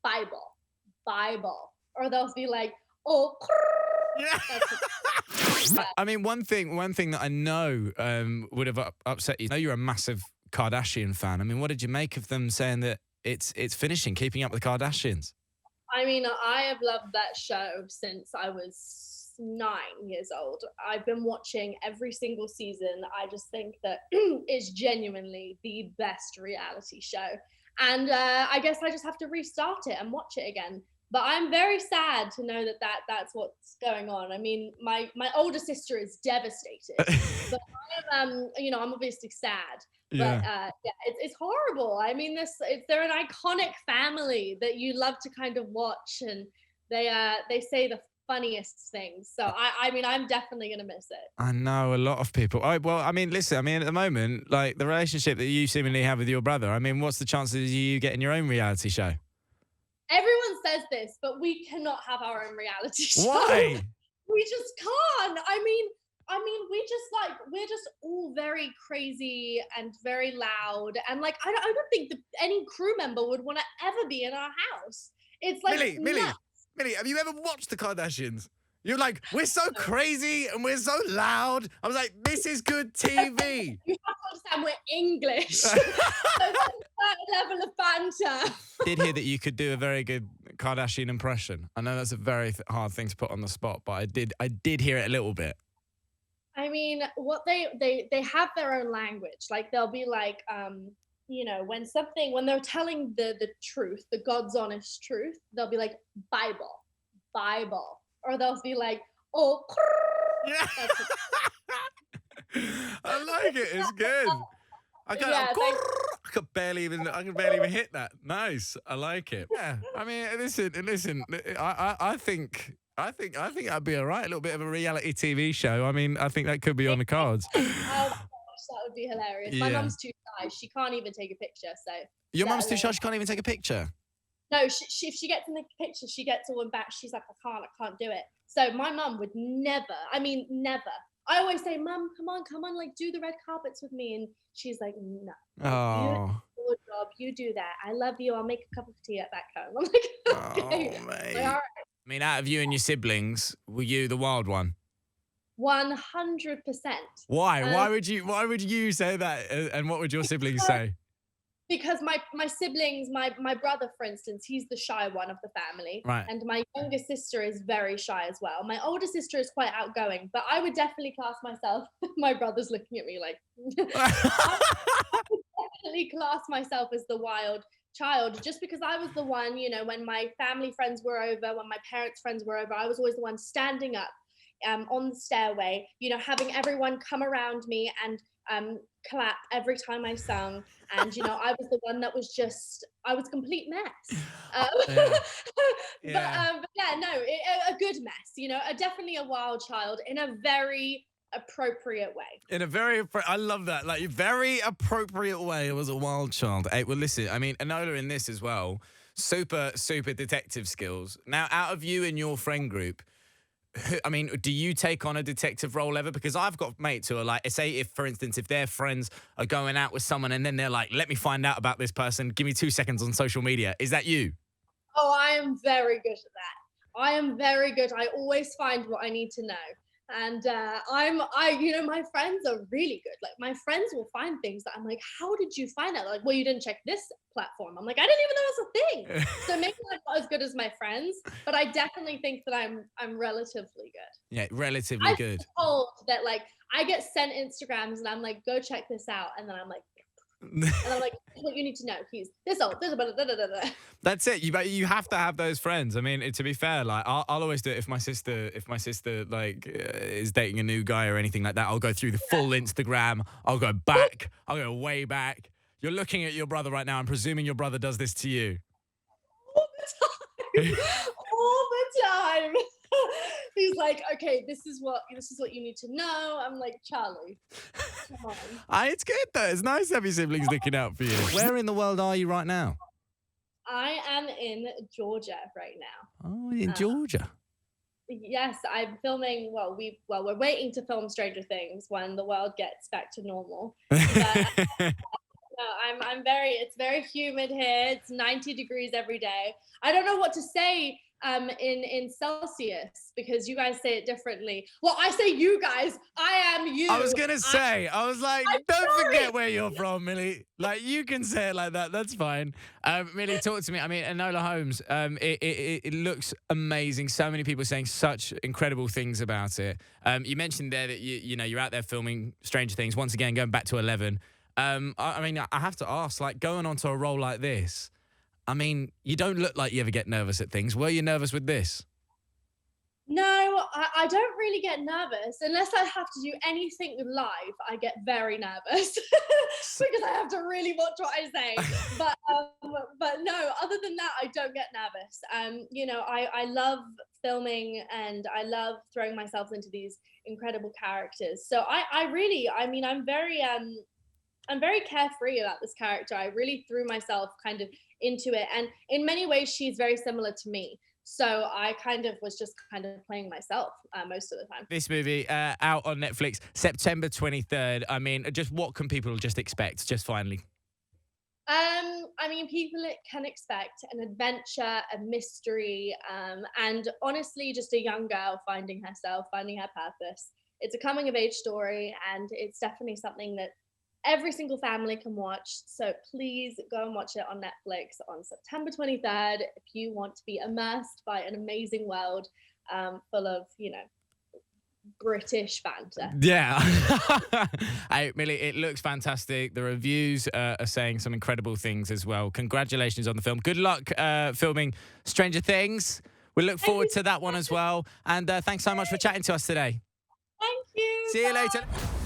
Bible, Bible, or they'll be like, oh, Yeah. that's what, yeah. I mean, one thing that I know would have upset you. I know you're a massive Kardashian fan. I mean, what did you make of them saying that it's finishing, Keeping Up with the Kardashians? I mean, I have loved that show since I was 9 years old. I've been watching every single season. I just think that it's genuinely the best reality show. And I guess I just have to restart it and watch it again. But I'm very sad to know that's what's going on. I mean, my older sister is devastated, but I'm obviously sad. But Yeah. yeah, it's horrible. I mean, they're an iconic family that you love to kind of watch, and they say the funniest things. So I mean, I'm definitely gonna miss it. I know a lot of people. Well, I mean, listen. I mean, at the moment, like the relationship that you seemingly have with your brother. I mean, what's the chances of you getting your own reality show? Everyone says this, but we cannot have our own reality show. Why? We just can't. I mean, we're just all very crazy and very loud, and like I don't think that any crew member would want to ever be in our house. It's like Millie, Millie, nuts. Millie, have you ever watched the Kardashians? You're like, we're so crazy and we're so loud. I was like, this is good TV. You have to understand we're English. So there's a certain level of banter. Did hear that you could do a very good Kardashian impression. I know that's a very hard thing to put on the spot, but I did hear it a little bit. I mean, what they have their own language. Like they'll be like, when they're telling the truth, the God's honest truth, they'll be like Bible, Bible, or they'll be like, oh, Yeah. that's what, I like it. It's good. yeah, they, I could barely even hit that. Nice. I like it. Yeah. I mean, listen. I think that'd be all right. A little bit of a reality TV show. I mean, I think that could be on the cards. oh gosh, that would be hilarious. My Yeah. mum's too shy; she can't even take a picture. So Your let mum's too alone shy. She can't even take a picture. no, if she gets in the picture, she gets all back. She's like, I can't do it. So my mum would never. I mean, never. I always say, Mum, come on, like do the red carpets with me, and she's like, no, you do Oh. your job, you do that. I love you. I'll make a cup of tea at back home. I'm like, okay, Oh, like, all mate. right, I mean, out of you and your siblings, were you the wild one? 100%. Why? Um, Why would you say that? And what would your siblings say? because my siblings, my brother, for instance, he's the shy one of the family, Right. and my younger sister is very shy as well. My older sister is quite outgoing, but I would definitely class myself. My brother's looking at me like I would definitely class myself as the wild child, just because I was the one, when my family friends were over, when my parents friends were over, I was always the one standing up on the stairway, having everyone come around me and clap every time I sung. And, I was the one that I was a complete mess. Yeah. But, Yeah. but yeah, no, a good mess, definitely a wild child in a very appropriate way. In a I love that, like very appropriate way. It was a wild child. Hey, well, listen, I mean, Enola in this as well. Super, super detective skills. Now, out of you and your friend group, I mean, do you take on a detective role ever? Because I've got mates who are like, say, if, for instance, if their friends are going out with someone and then they're like, let me find out about this person, give me 2 seconds on social media. Is that you? Oh, I am very good at that. I am very good. I always find what I need to know. And my friends are really good. Like my friends will find things that I'm like, how did you find that? Like, well, you didn't check this platform. I'm like, I didn't even know it was a thing. So maybe I'm not as good as my friends, but I definitely think that I'm relatively good. Yeah, relatively I've good. been told that like I get sent Instagrams and I'm like, go check this out, and then I'm like, this is what you need to know. He's this old, this da, da, da, da, da. That's it. You have to have those friends. I mean, to be fair, like I'll always do it if my sister like is dating a new guy or anything like that. I'll go through the full Instagram. I'll go back. I'll go way back. You're looking at your brother right now. I'm presuming your brother does this to you. All the time. All the time. He's like, okay, this is what you need to know. I'm like, Charlie, come on. It's good though. It's nice to have your siblings looking out for you. Where in the world are you right now? I am in Georgia right now. Oh, in Uh, Georgia. yes, I'm filming. We're waiting to film Stranger Things when the world gets back to normal. But No, it's very humid here. It's 90 degrees every day. I don't know what to say in Celsius because you guys say it differently. Well, I say you guys. I am you. I was gonna say, I was like, I'm don't sorry. forget where you're from, Millie. Like, you can say it like that. That's fine. Millie, talk to me. I mean, Enola Holmes. It looks amazing. So many people saying such incredible things about it. You mentioned there that you know you're out there filming Stranger Things. Once again, going back to 11. I mean, I have to ask, like, going onto a role like this. I mean, you don't look like you ever get nervous at things. Were you nervous with this? No, I don't really get nervous unless I have to do anything live. I get very nervous because I have to really watch what I say. But no, other than that, I don't get nervous. You know, I love filming and I love throwing myself into these incredible characters. So I mean, I'm very carefree about this character. I really threw myself kind of into it. And in many ways, she's very similar to me. So I kind of was just kind of playing myself most of the time. This movie out on Netflix September 23rd. I mean, just what can people just expect? Just finally. I mean, people can expect an adventure, a mystery, and honestly, just a young girl finding herself, finding her purpose. It's a coming of age story, and it's definitely something that every single family can watch. So please go and watch it on Netflix on September 23rd if you want to be immersed by an amazing world full of, you know, British banter. Yeah. Hey, Millie, it looks fantastic. The reviews are saying some incredible things as well. Congratulations on the film. Good luck filming Stranger Things. We look forward to that one as well. And thanks so much for chatting to us today. Thank you. See you Bye. later.